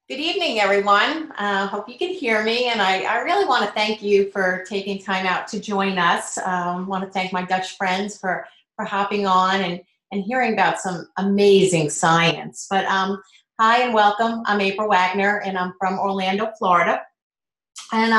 Good evening, everyone. Hope you can hear me. And I really want to thank you for taking time out to join us. I want to thank my Dutch friends for hopping on and hearing about some amazing science. Hi and welcome. I'm April Wagner, and I'm from Orlando, Florida. And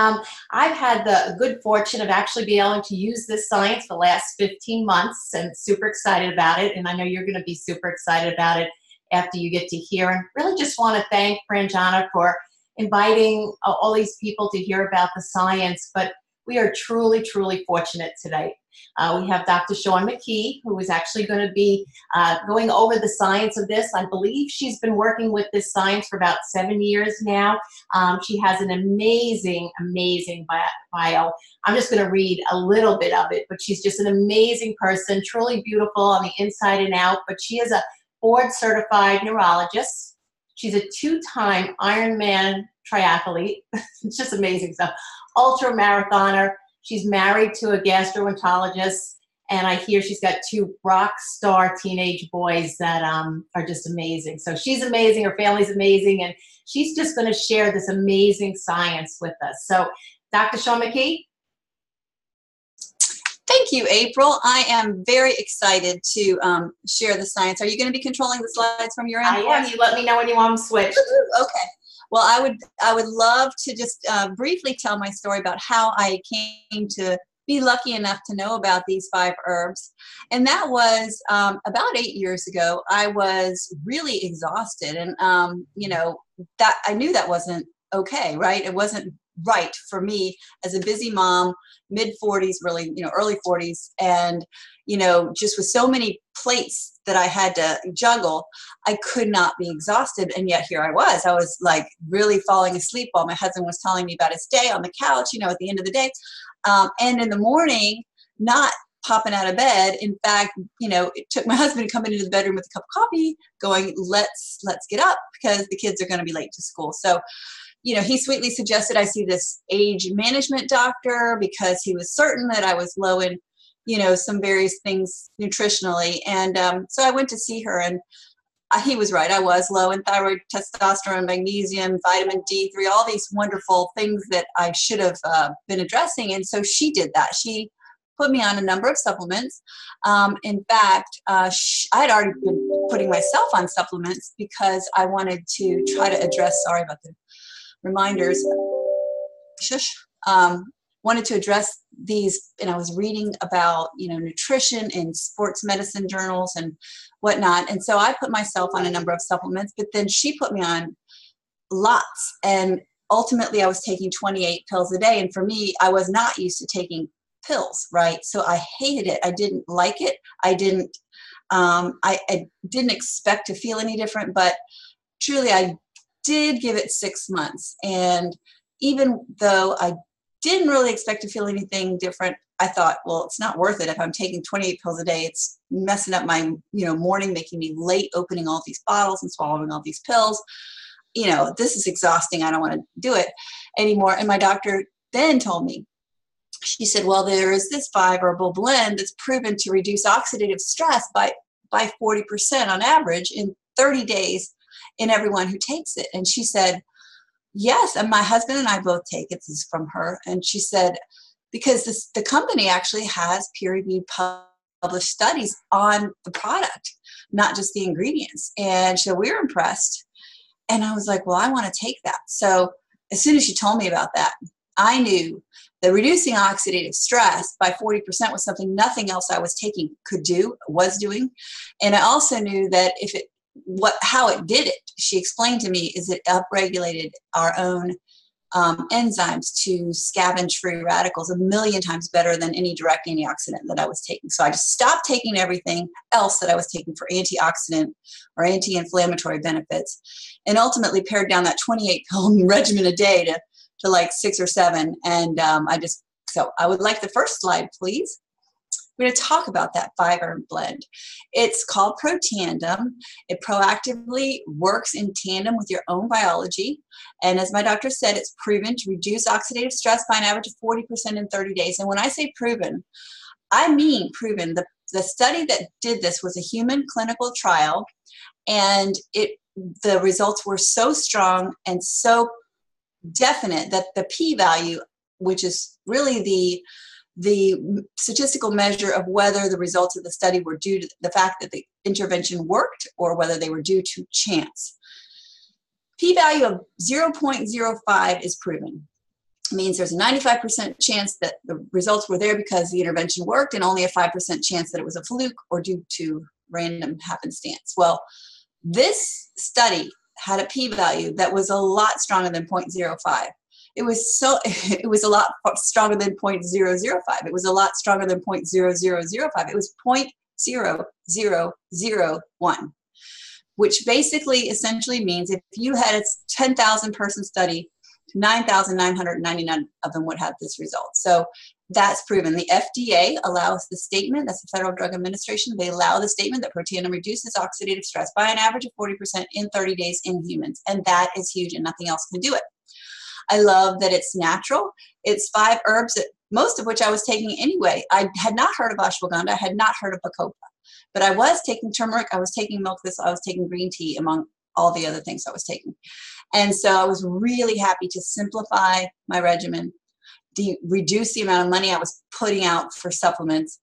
I've had the good fortune of actually being able to use this science for the last 15 months and super excited about it. And I know you're going to be super excited about it after you get to hear. And really just want to thank Ranjana for inviting all these people to hear about the science. But we are truly, truly fortunate today. We have Dr. Shaun McKee, who is actually going to be going over the science of this. I believe she's been working with this science for about 7 years now. She has an amazing, amazing bio. I'm just going to read a little bit of it, but she's just an amazing person, truly beautiful on the inside and out. But she is a board-certified neurologist. She's a 2-time Ironman triathlete. It's just amazing stuff. Ultra marathoner. She's married to a gastroenterologist, and I hear she's got 2 rock star teenage boys that are just amazing. So she's amazing, her family's amazing, and she's just going to share this amazing science with us. So, Dr. Shaun McKee? Thank you, April. I am very excited to share the science. Are you going to be controlling the slides from your end? I am. You let me know when you want them switched. Okay. Well, I would love to just briefly tell my story about how I came to be lucky enough to know about these 5 herbs. And that was about 8 years ago. I was really exhausted, and that I knew that wasn't okay, right? It wasn't right for me as a busy mom, mid-40s, really, early 40s, and just with so many plates that I had to juggle, I could not be exhausted. And yet here I was like really falling asleep while my husband was telling me about his day on the couch, at the end of the day. And in the morning, not popping out of bed. In fact, it took my husband coming into the bedroom with a cup of coffee going, let's get up because the kids are going to be late to school. So, he sweetly suggested I see this age management doctor because he was certain that I was low in some various things nutritionally. And so I went to see her, and he was right. I was low in thyroid, testosterone, magnesium, vitamin D3, all these wonderful things that I should have been addressing. And so she did that. She put me on a number of supplements. In fact, I had already been putting myself on supplements because I wanted to try to address, sorry about the reminders, wanted to address these, and I was reading about, nutrition in sports medicine journals and whatnot. And so I put myself on a number of supplements, but then she put me on lots. And ultimately I was taking 28 pills a day. And for me, I was not used to taking pills, right? So I hated it. I didn't like it. I didn't expect to feel any different, but truly I did give it 6 months. And even though I didn't really expect to feel anything different, I thought, well, it's not worth it. If I'm taking 28 pills a day, it's messing up my, morning, making me late opening all these bottles and swallowing all these pills. This is exhausting. I don't want to do it anymore. And my doctor then told me, she said, well, there is this 5 herbal blend that's proven to reduce oxidative stress by 40% on average in 30 days in everyone who takes it. And she said, yes, and my husband and I both take it. This is from her. And she said, because the company actually has peer-reviewed published studies on the product, not just the ingredients. And so we were impressed. And I was like, well, I want to take that. So as soon as she told me about that, I knew that reducing oxidative stress by 40% was something nothing else I was taking was doing. And I also knew that how it did it, she explained to me, is it upregulated our own enzymes to scavenge free radicals 1,000,000 times better than any direct antioxidant that I was taking. So I just stopped taking everything else that I was taking for antioxidant or anti-inflammatory benefits, and ultimately pared down that 28 pill regimen a day to like 6 or 7. And so I would like the first slide, please. We're going to talk about that 5 herb blend. It's called Protandem. It proactively works in tandem with your own biology. And as my doctor said, it's proven to reduce oxidative stress by an average of 40% in 30 days. And when I say proven, I mean proven. The study that did this was a human clinical trial, and it the results were so strong and so definite that the p-value, which is really the statistical measure of whether the results of the study were due to the fact that the intervention worked or whether they were due to chance. P-value of 0.05 is proven. It means there's a 95% chance that the results were there because the intervention worked, and only a 5% chance that it was a fluke or due to random happenstance. Well, this study had a p-value that was a lot stronger than 0.05. It was a lot stronger than 0.005. It was a lot stronger than 0.0005. It was 0.0001, which basically essentially means if you had a 10,000 person study, 9,999 of them would have this result. So that's proven. The FDA allows the statement, that's the Federal Drug Administration, they allow the statement that Protandim reduces oxidative stress by an average of 40% in 30 days in humans. And that is huge, and nothing else can do it. I love that it's natural. It's 5 herbs, most of which I was taking anyway. I had not heard of ashwagandha. I had not heard of bacopa. But I was taking turmeric, I was taking milk thistle, I was taking green tea, among all the other things I was taking. And so I was really happy to simplify my regimen, reduce the amount of money I was putting out for supplements.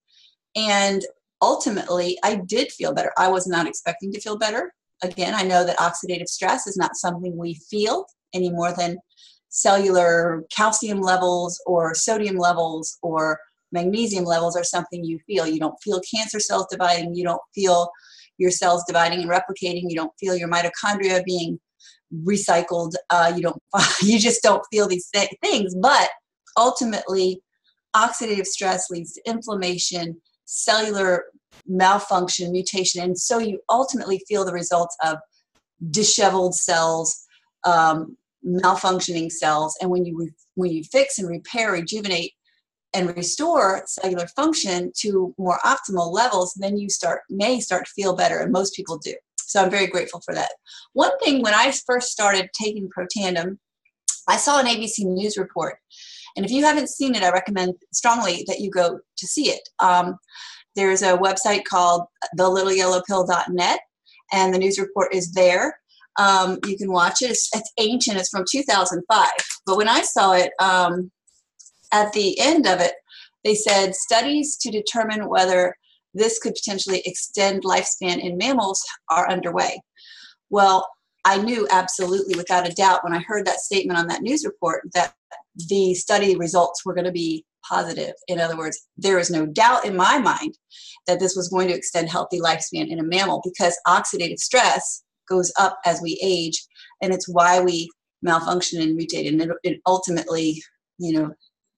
And ultimately, I did feel better. I was not expecting to feel better. Again, I know that oxidative stress is not something we feel any more than cellular calcium levels or sodium levels or magnesium levels are something you feel. You don't feel cancer cells dividing. You don't feel your cells dividing and replicating. You don't feel your mitochondria being recycled. You just don't feel these things. But ultimately, oxidative stress leads to inflammation, cellular malfunction, mutation, and so you ultimately feel the results of disheveled cells, malfunctioning cells. And when you fix and repair, rejuvenate, and restore cellular function to more optimal levels, then you may start to feel better, and most people do. So I'm very grateful for that. One thing, when I first started taking Protandim, I saw an ABC News report. And if you haven't seen it, I recommend strongly that you go to see it. There's a website called thelittleyellowpill.net, and the news report is there. You can watch it. It's ancient. It's from 2005. But when I saw it, at the end of it, they said studies to determine whether this could potentially extend lifespan in mammals are underway. Well, I knew absolutely, without a doubt, when I heard that statement on that news report, that the study results were going to be positive. In other words, there is no doubt in my mind that this was going to extend healthy lifespan in a mammal, because oxidative stress goes up as we age, and it's why we malfunction and mutate, and it ultimately,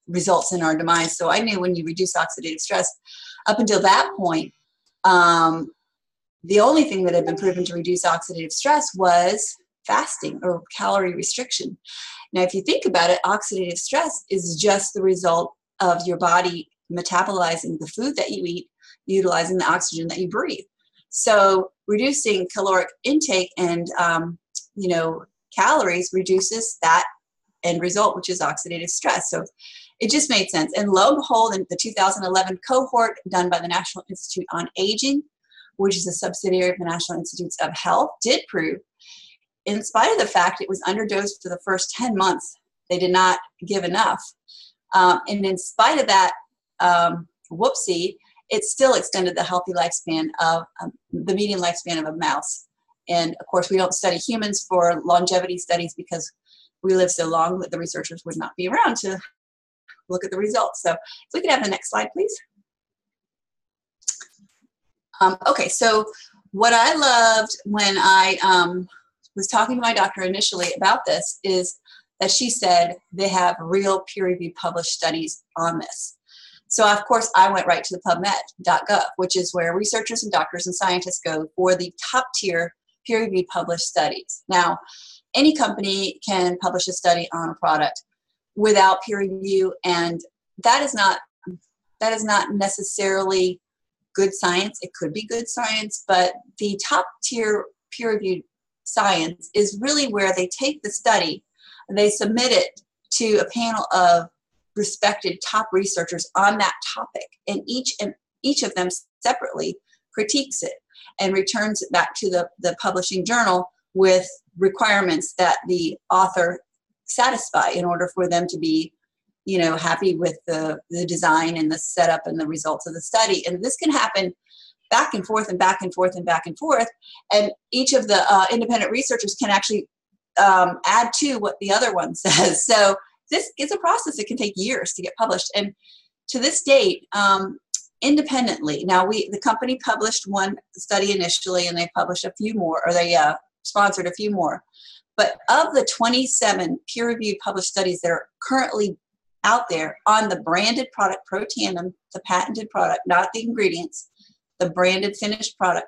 results in our demise. So I knew when you reduce oxidative stress, up until that point, the only thing that had been proven to reduce oxidative stress was fasting or calorie restriction. Now, if you think about it, oxidative stress is just the result of your body metabolizing the food that you eat, utilizing the oxygen that you breathe. So reducing caloric intake and, calories reduces that end result, which is oxidative stress. So it just made sense. And lo and behold, in the 2011 cohort done by the National Institute on Aging, which is a subsidiary of the National Institutes of Health, did prove, in spite of the fact it was underdosed for the first 10 months, they did not give enough. And in spite of that, whoopsie, it still extended the healthy lifespan of the median lifespan of a mouse. And of course, we don't study humans for longevity studies because we live so long that the researchers would not be around to look at the results. So if we could have the next slide, please. Okay, so what I loved when I was talking to my doctor initially about this is that she said they have real peer-reviewed published studies on this. So of course I went right to the PubMed.gov, which is where researchers and doctors and scientists go for the top tier peer-reviewed published studies. Now, any company can publish a study on a product without peer review, and that is not necessarily good science. It could be good science, but the top tier peer-reviewed science is really where they take the study and they submit it to a panel of respected top researchers on that topic, and each of them separately critiques it and returns it back to the publishing journal with requirements that the author satisfy in order for them to be, you know, happy with the design and the setup and the results of the study. And this can happen back and forth and back and forth and back and forth. And each of the independent researchers can actually add to what the other one says. So this is a process that can take years to get published. And to this date, independently, now the company published one study initially, and they published a few more, or they sponsored a few more. But of the 27 peer-reviewed published studies that are currently out there on the branded product Protandim, the patented product, not the ingredients, the branded finished product,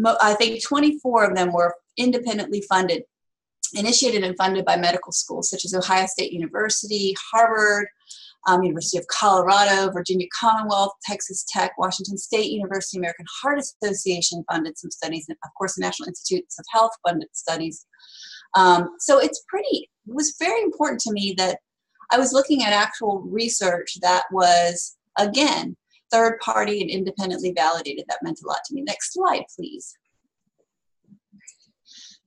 I think 24 of them were independently funded, initiated and funded by medical schools such as Ohio State University, Harvard, University of Colorado, Virginia Commonwealth, Texas Tech, Washington State University, American Heart Association funded some studies, and of course the National Institutes of Health funded studies. So it was very important to me that I was looking at actual research that was, again, third party and independently validated. That meant a lot to me. Next slide, please.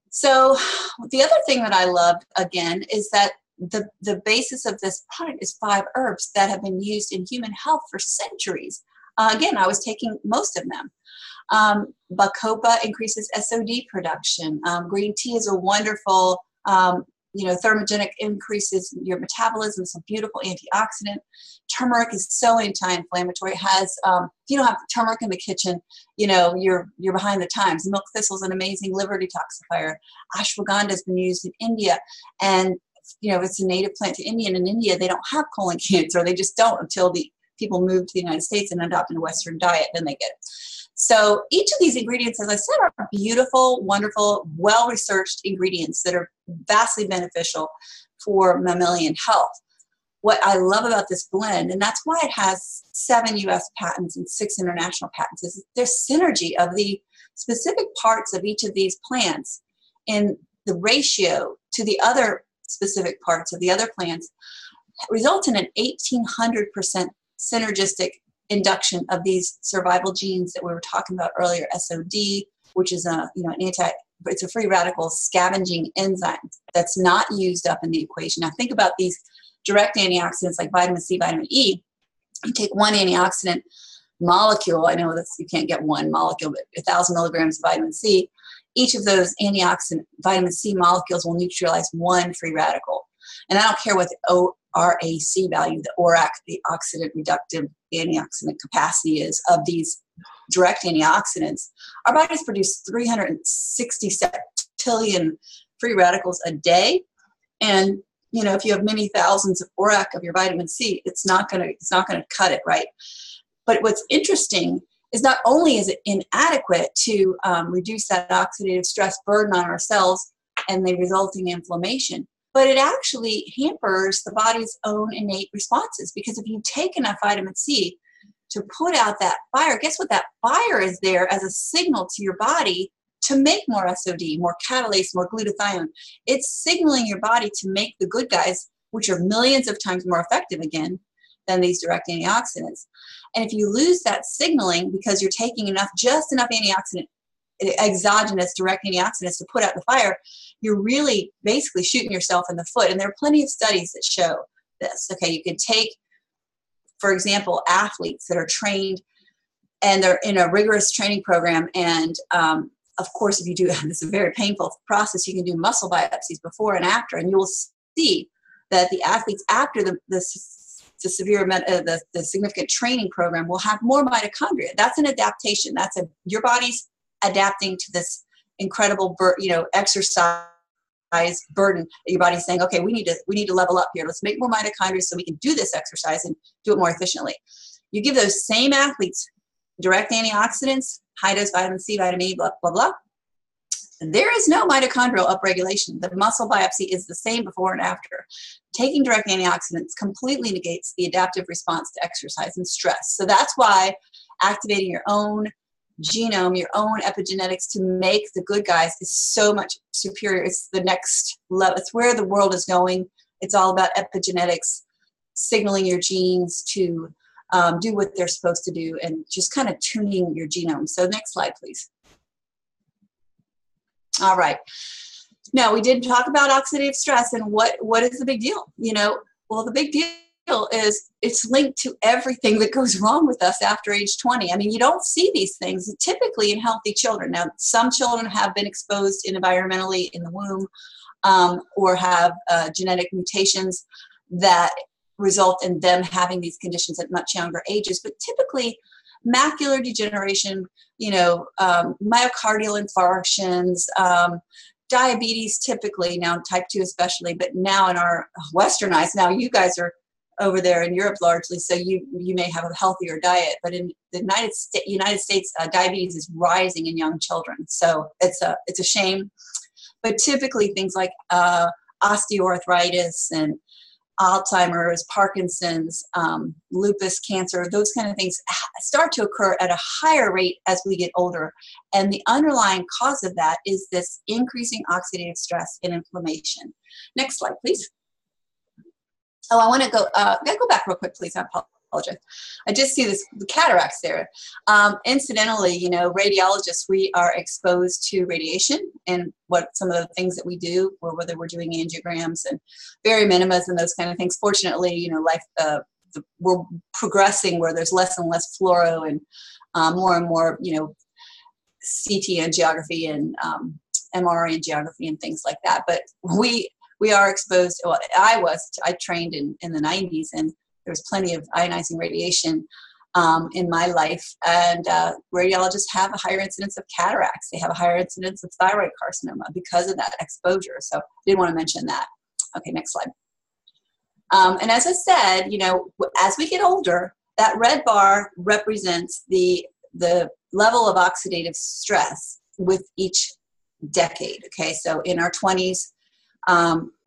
So the other thing that I loved, again, is that the basis of this product is 5 herbs that have been used in human health for centuries. Again, I was taking most of them. Bacopa increases SOD production. Green tea is a wonderful, thermogenic, increases your metabolism. It's a beautiful antioxidant. Turmeric is so anti-inflammatory. It has, if you don't have turmeric in the kitchen, you know, you're behind the times. Milk thistle is an amazing liver detoxifier. Ashwagandha has been used in India, and you know, it's a native plant to India. And in India, they don't have colon cancer. They just don't until the people move to the United States and adopt a Western diet, then they get it. So each of these ingredients, as I said, are beautiful, wonderful, well-researched ingredients that are vastly beneficial for mammalian health. What I love about this blend, and that's why it has 7 U.S. patents and 6 international patents, is there's synergy of the specific parts of each of these plants in the ratio to the other specific parts of the other plants results in an 1,800% synergistic induction of these survival genes that we were talking about earlier, SOD, which is it's a free radical scavenging enzyme that's not used up in the equation. Now think about these direct antioxidants like vitamin C, vitamin E. You take one antioxidant molecule, I know that you can't get one molecule, but 1,000 milligrams of vitamin C. Each of those antioxidant vitamin C molecules will neutralize one free radical. And I don't care what the ORAC value, the ORAC, the oxidant reductive antioxidant capacity is of these direct antioxidants. Our bodies produce 360 septillion free radicals a day. And you know, if you have many thousands of ORAC of your vitamin C, it's not gonna cut it, right? But what's interesting is not only is it inadequate to reduce that oxidative stress burden on our cells and the resulting inflammation, but it actually hampers the body's own innate responses. Because if you take enough vitamin C to put out that fire, guess what? That fire is there as a signal to your body to make more SOD, more catalase, more glutathione. It's signaling your body to make the good guys, which are millions of times more effective again than these direct antioxidants. And if you lose that signaling because you're taking just enough antioxidant, exogenous direct antioxidants to put out the fire, you're really basically shooting yourself in the foot. And there are plenty of studies that show this. Okay, you could take, for example, athletes that are trained and they're in a rigorous training program, and of course, if you do, this is a very painful process, you can do muscle biopsies before and after, and you will see that the athletes after the significant training program will have more mitochondria. That's an adaptation. Your body's adapting to this incredible, exercise burden. Your body's saying, okay, we need to level up here. Let's make more mitochondria so we can do this exercise and do it more efficiently. You give those same athletes direct antioxidants, high dose vitamin C, vitamin E, blah, blah, blah. There is no mitochondrial upregulation. The muscle biopsy is the same before and after. Taking direct antioxidants completely negates the adaptive response to exercise and stress. So that's why activating your own genome, your own epigenetics to make the good guys is so much superior. It's the next level. It's where the world is going. It's all about epigenetics, signaling your genes to do what they're supposed to do, and just kind of tuning your genome. So next slide, please. All right. Now, we did talk about oxidative stress and what is the big deal? Well, the big deal is it's linked to everything that goes wrong with us after age 20. I mean, you don't see these things typically in healthy children. Now, some children have been exposed environmentally in the womb, or have genetic mutations that result in them having these conditions at much younger ages. But typically, macular degeneration, myocardial infarctions, diabetes typically, now type 2 especially, but now in our westernized, now you guys are over there in Europe largely, so you may have a healthier diet, but in the United States, diabetes is rising in young children. So it's a shame. But typically things like osteoarthritis and Alzheimer's, Parkinson's, lupus, cancer, those kind of things start to occur at a higher rate as we get older. And the underlying cause of that is this increasing oxidative stress and inflammation. Next slide, please. Oh, I want to go back real quick, please. I apologize. I just see the cataracts there. Incidentally, radiologists, we are exposed to radiation and some of the things that we do, or whether we're doing angiograms and baryonimas and those kind of things. Fortunately, we're progressing where there's less and less fluoro and more and more, CT angiography and MR angiography and things like that. But we are exposed. Well, I trained in the 90s, and there was plenty of ionizing radiation in my life. And radiologists have a higher incidence of cataracts. They have a higher incidence of thyroid carcinoma because of that exposure. So I did want to mention that. Okay, next slide. And as I said, as we get older, that red bar represents the level of oxidative stress with each decade. Okay, so in our 20s,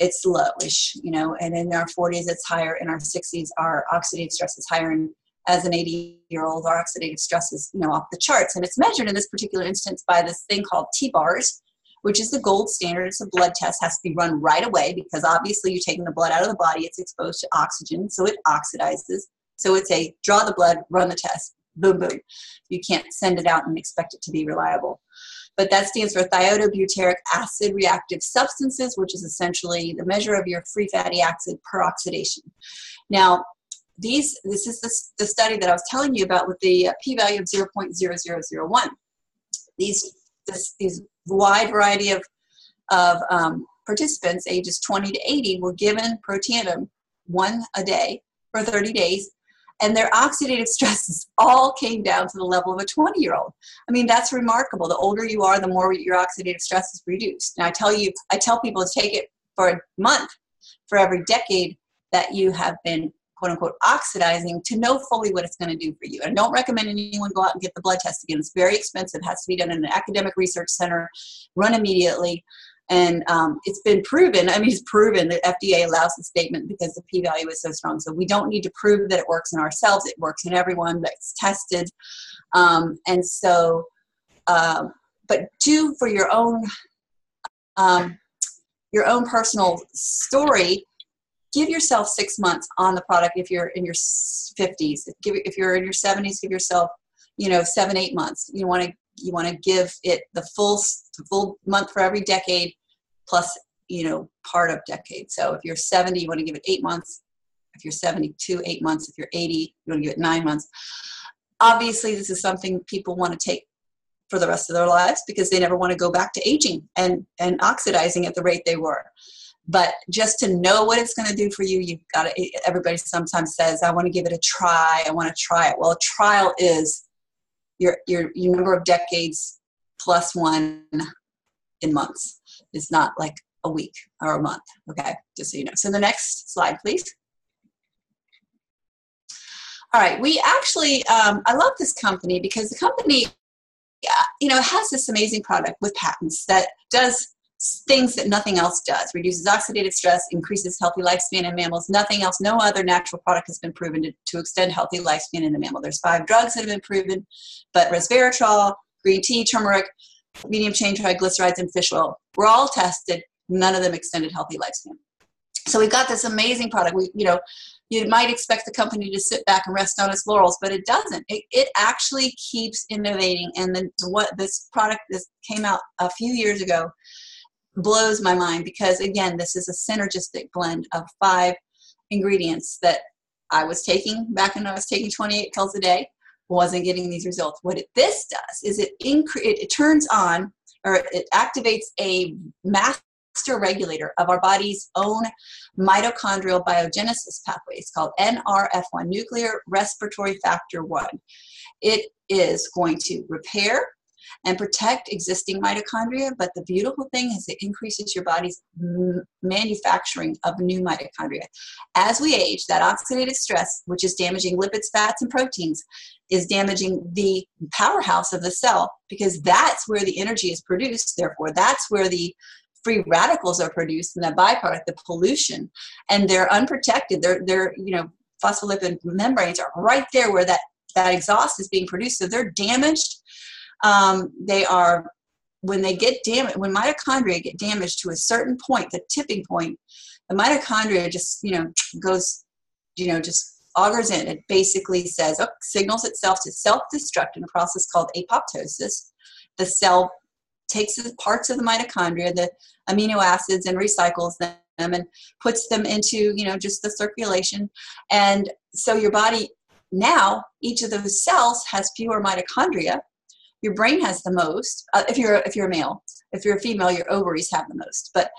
it's lowish, and in our 40s, it's higher. In our 60s, our oxidative stress is higher. And as an 80-year-old, our oxidative stress is, off the charts. And it's measured in this particular instance by this thing called T-bars, which is the gold standard. It's a blood test, has to be run right away because obviously you're taking the blood out of the body. It's exposed to oxygen, so it oxidizes. So it's a draw the blood, run the test, boom, boom. You can't send it out and expect it to be reliable. But that stands for thiodobutyric acid reactive substances, which is essentially the measure of your free fatty acid per oxidation. Now, this is the study that I was telling you about with the p-value of 0.0001. These wide variety of participants, ages 20 to 80, were given Protandim, one a day for 30 days. And their oxidative stresses all came down to the level of a 20-year-old. I mean, that's remarkable. The older you are, the more your oxidative stress is reduced. Now, I tell people to take it for a month for every decade that you have been, quote unquote, oxidizing, to know fully what it's going to do for you. And don't recommend anyone go out and get the blood test again. It's very expensive. It has to be done in an academic research center, run immediately. And it's been proven. I mean, it's proven that FDA allows the statement because the p-value is so strong. So we don't need to prove that it works in ourselves. It works in everyone that's tested. But do for your own personal story, give yourself 6 months on the product. If you're in your 50s, if you're in your 70s, give yourself 7-8 months. You want to give it the full month for every decade, plus part of decade. So if you're 70, you want to give it 8 months. If you're 72, 8 months. If you're 80, you want to give it 9 months. Obviously, this is something people want to take for the rest of their lives because they never want to go back to aging and oxidizing at the rate they were. But just to know what it's going to do for you, you've got to. Everybody sometimes says, "I want to give it a try. I want to try it." Well, a trial is your number of decades plus one in months. It's not like a week or a month. Okay, just so you know. So the next slide, please. All right, we actually, I love this company because the company, has this amazing product with patents that does things that nothing else does. Reduces oxidative stress, increases healthy lifespan in mammals. Nothing else, no other natural product has been proven to extend healthy lifespan in a mammal. There's 5 drugs that have been proven, but resveratrol, green tea, turmeric, medium chain triglycerides, and fish oil were all tested. None of them extended healthy lifespan. So we've got this amazing product. You might expect the company to sit back and rest on its laurels, but it doesn't. It actually keeps innovating. And then what this product came out a few years ago blows my mind, because again, this is a synergistic blend of 5 ingredients that I was taking back when I was taking 28 pills a day, wasn't getting these results. What this does is it turns on, or it activates a master regulator of our body's own mitochondrial biogenesis pathway. It's called NRF1, Nuclear Respiratory Factor 1. It is going to repair and protect existing mitochondria, but the beautiful thing is it increases your body's manufacturing of new mitochondria. As we age, that oxidative stress, which is damaging lipids, fats, and proteins, is damaging the powerhouse of the cell, because that's where the energy is produced. Therefore, that's where the free radicals are produced, and the byproduct, the pollution, and they're unprotected. They're phospholipid membranes are right there where that exhaust is being produced. So they're damaged. When mitochondria get damaged to a certain point, the tipping point, the mitochondria just goes, just augers in. It basically says, signals itself to self-destruct in a process called apoptosis. The cell takes the parts of the mitochondria, the amino acids, and recycles them and puts them into, just the circulation. And so your body now, each of those cells has fewer mitochondria. Your brain has the most, if you're a male. If you're a female, your ovaries have the most. But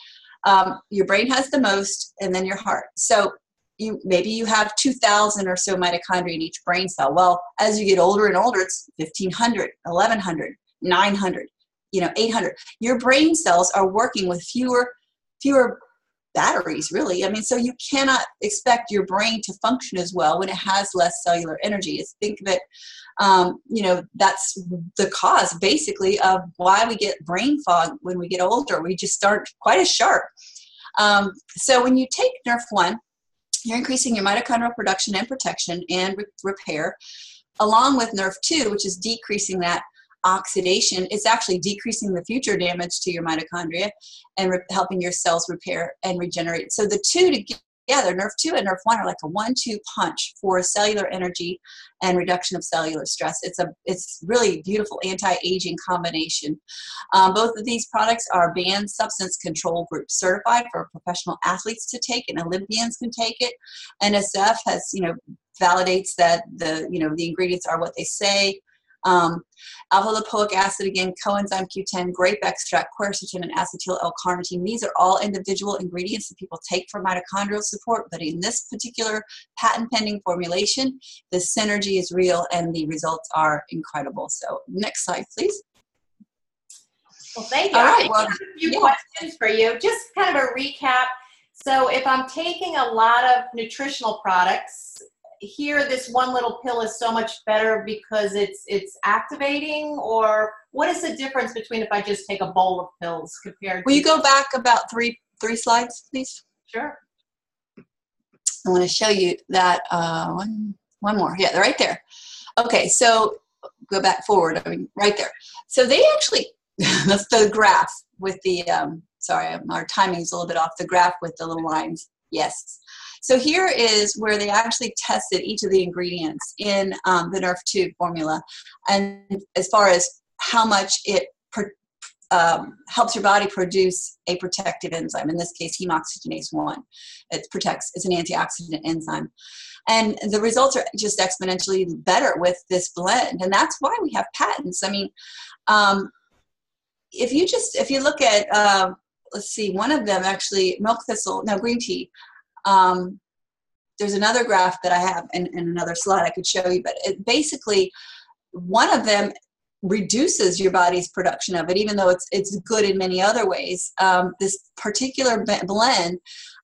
your brain has the most, and then your heart. So maybe you have 2,000 or so mitochondria in each brain cell. Well, as you get older and older, it's 1,500, 1,100, 900, 800. Your brain cells are working with fewer batteries, really. So you cannot expect your brain to function as well when it has less cellular energy. Think of it, that's the cause basically of why we get brain fog when we get older. We just aren't quite as sharp. So when you take NRF1, you're increasing your mitochondrial production and protection and repair, along with NRF2, which is decreasing that oxidation. It's actually decreasing the future damage to your mitochondria and helping your cells repair and regenerate. So the two together, NRF2 and NRF1, are like a 1-2 punch for cellular energy and reduction of cellular stress. It's really beautiful anti-aging combination. Both of these products are banned substance control group certified for professional athletes to take, and Olympians can take it. NSF has, validates that the ingredients are what they say. Alpha-lipoic acid, again, coenzyme Q10, grape extract, quercetin, and acetyl L-carnitine. These are all individual ingredients that people take for mitochondrial support, but in this particular patent-pending formulation, the synergy is real and the results are incredible. So next slide, please. Well, thank you. All right, I have a few questions for you. Just kind of a recap. So if I'm taking a lot of nutritional products, here this one little pill is so much better because it's activating, or what is the difference between if I just take a bowl of pills compared Will you go back about three slides, please? Sure. I want to show you that one more. Yeah, they're right there. Okay, so go back forward. Right there. So they actually, that's the graph with the, sorry, our timing is a little bit off, the graph with the little lines. Yes. So here is where they actually tested each of the ingredients in the NRF2 formula, and as far as how much it helps your body produce a protective enzyme, in this case hemoxygenase 1. It's an antioxidant enzyme. And the results are just exponentially better with this blend, and that's why we have patents. If you look at, let's see, one of them actually, green tea. There's another graph that I have in another slide I could show you, but basically one of them reduces your body's production of it, even though it's good in many other ways. This particular blend,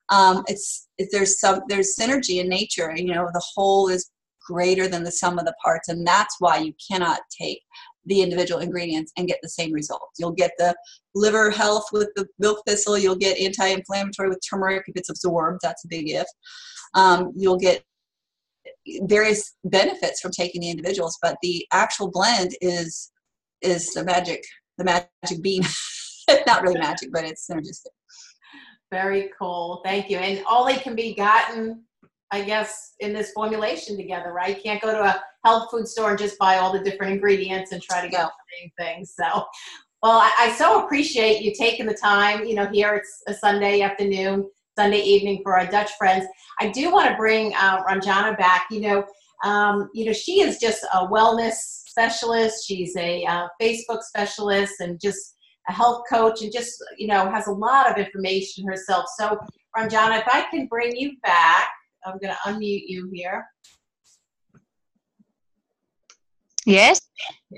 there's synergy in nature. The whole is greater than the sum of the parts, and that's why you cannot take the individual ingredients and get the same results. You'll get the liver health with the milk thistle. You'll get anti-inflammatory with turmeric if it's absorbed. That's a big if. You'll get various benefits from taking the individuals, but the actual blend is the magic bean. Not really magic, but it's synergistic. Very cool. Thank you. And only can be gotten, I guess, in this formulation together, right? You can't go to a health food store and just buy all the different ingredients and try to get the same thing. So, well, I so appreciate you taking the time. Here it's a Sunday afternoon, Sunday evening for our Dutch friends. I do want to bring Ranjana back. She is just a wellness specialist. She's a Facebook specialist and just a health coach, and just, has a lot of information herself. So, Ranjana, if I can bring you back, I'm going to unmute you here. Yes.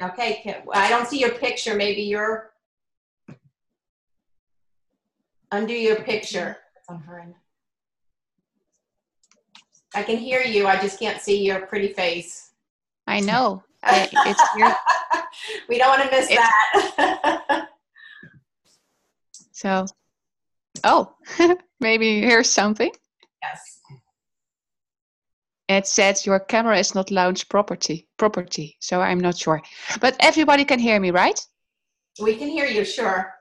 Okay. I don't see your picture. Maybe you're undo your picture. It's on her end. I can hear you. I just can't see your pretty face. I know. It's weird. We don't want to miss that. So, maybe here's something. Yes. It says your camera is not lounge property. So I'm not sure. But everybody can hear me, right? We can hear you, sure.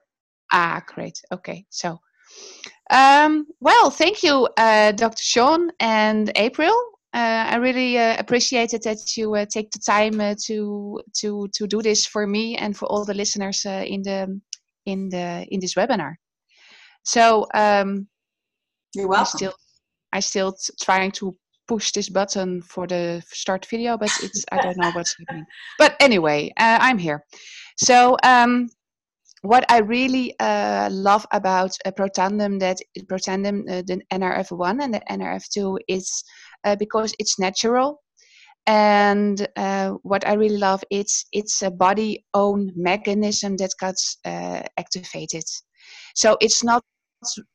Great. Okay. So, well, thank you, Dr. Shaun and April. I really appreciated that you take the time to do this for me and for all the listeners in this webinar. So you're welcome. I still trying to push this button for the start video, but I don't know what's happening. But anyway, I'm here. So what I really love about Protandim, the NRF1 and the NRF2 is because it's natural. And what I really love, it's a body-owned mechanism that gets activated. So it's not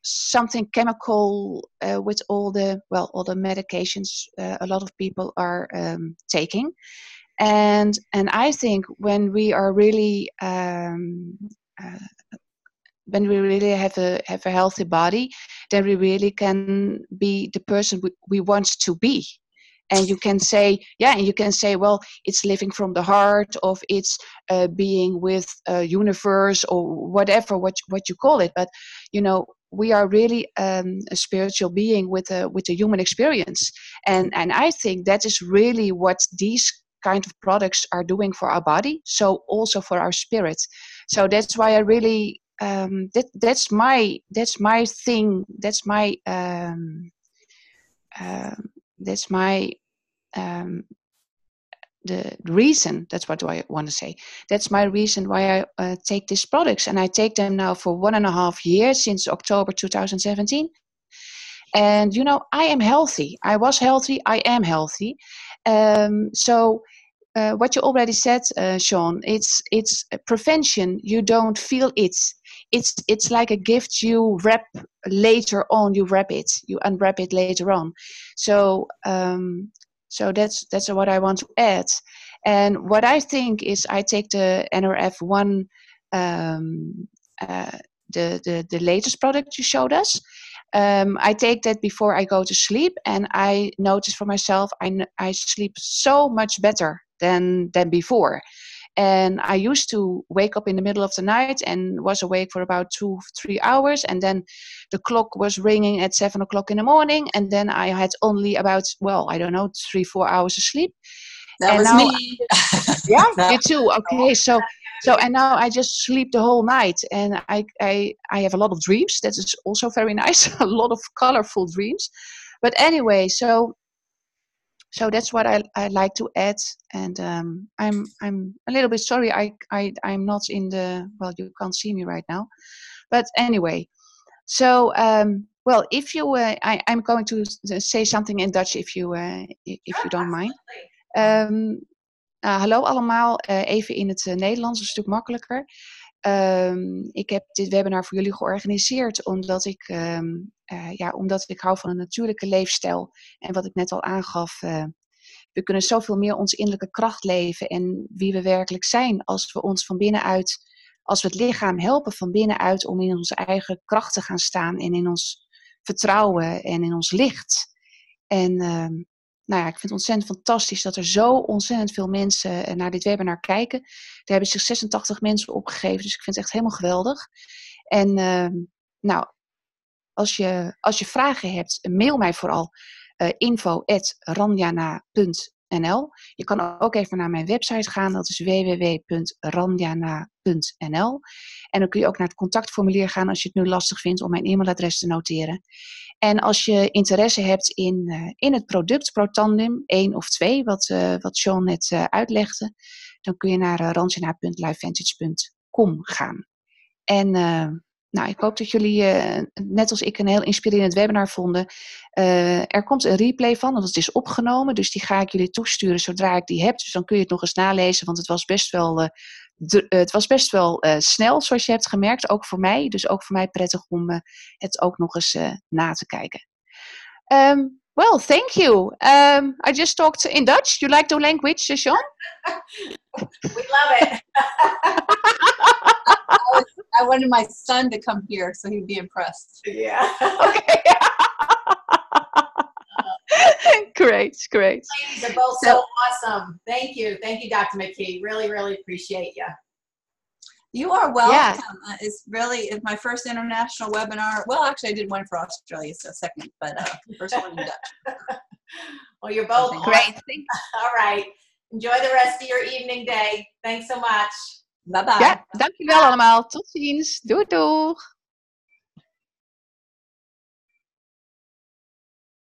something chemical with all the medications a lot of people are taking. And I think when we are really when we really have a healthy body, then we really can be the person we want to be. And you can say, well, it's living from the heart, of it's being with universe, or whatever what you call it. But we are really a spiritual being with a human experience, and I think that is really what these kind of products are doing for our body. So also for our spirit. So that's why I really that's my thing. That's my the reason. That's what I want to say. That's my reason why I take these products, and I take them now for 1.5 years, since October 2017. And I am healthy. I was healthy. I am healthy. So what you already said, Shaun, it's prevention. You don't feel it. It's like a gift you wrap later on. You unwrap it later on. So that's what I want to add. And what I think is, I take the NRF1, the latest product you showed us. I take that before I go to sleep, and I notice for myself I sleep so much better than before. And I used to wake up in the middle of the night and was awake for about 2-3 hours, and then the clock was ringing at 7 o'clock in the morning, and then I had only about 3-4 hours of sleep. That was me. Yeah, you too. Okay, so and now I just sleep the whole night, and I have a lot of dreams. That is also very nice. A lot of colorful dreams. But anyway, so that's what I like to add. And I'm a little bit sorry I'm not in the, you can't see me right now. But anyway, so well, if you I'm going to say something in Dutch if you don't mind. Hallo allemaal, even in het Nederlands, een stuk makkelijker. Ik heb dit webinar voor jullie georganiseerd omdat ik hou van een natuurlijke leefstijl. En wat ik net al aangaf, we kunnen zoveel meer onze innerlijke kracht leven en wie we werkelijk zijn als we ons van binnenuit, als we het lichaam helpen van binnenuit om in onze eigen kracht te gaan staan en in ons vertrouwen en in ons licht. En ik vind het ontzettend fantastisch dat er zo ontzettend veel mensen naar dit webinar kijken. Er hebben zich 86 mensen opgegeven, dus ik vind het echt helemaal geweldig. En Als je vragen hebt, mail mij vooral info@ranjana.nl. Je kan ook even naar mijn website gaan. Dat is www.ranjana.nl. En dan kun je ook naar het contactformulier gaan als je het nu lastig vindt om mijn e-mailadres te noteren. En als je interesse hebt in het product Protandim 1 of 2, wat Shaun net uitlegde, dan kun je naar ranjana.lifevantage.com gaan. En ik hoop dat jullie, net als ik, een heel inspirerend webinar vonden. Er komt een replay van, want het is opgenomen. Dus die ga ik jullie toesturen zodra ik die heb. Dus dan kun je het nog eens nalezen, want het was best wel snel, zoals je hebt gemerkt. Ook voor mij. Dus ook voor mij prettig om het ook nog eens na te kijken. Well, thank you. I just talked in Dutch. You like the language, Shaun? We love it. I wanted my son to come here so he'd be impressed. Yeah. Okay. Great. Ladies are both so awesome. Thank you, Dr. McKee. Really, really appreciate you. You are welcome. Yeah. It's my first international webinar. Well, actually, I did one for Australia, so second, but first one in Dutch. Well, you're both Great. awesome. All right. Enjoy the rest of your evening day. Thanks so much. Bye-bye. Ja, dankjewel allemaal. Tot ziens. Doei doeg.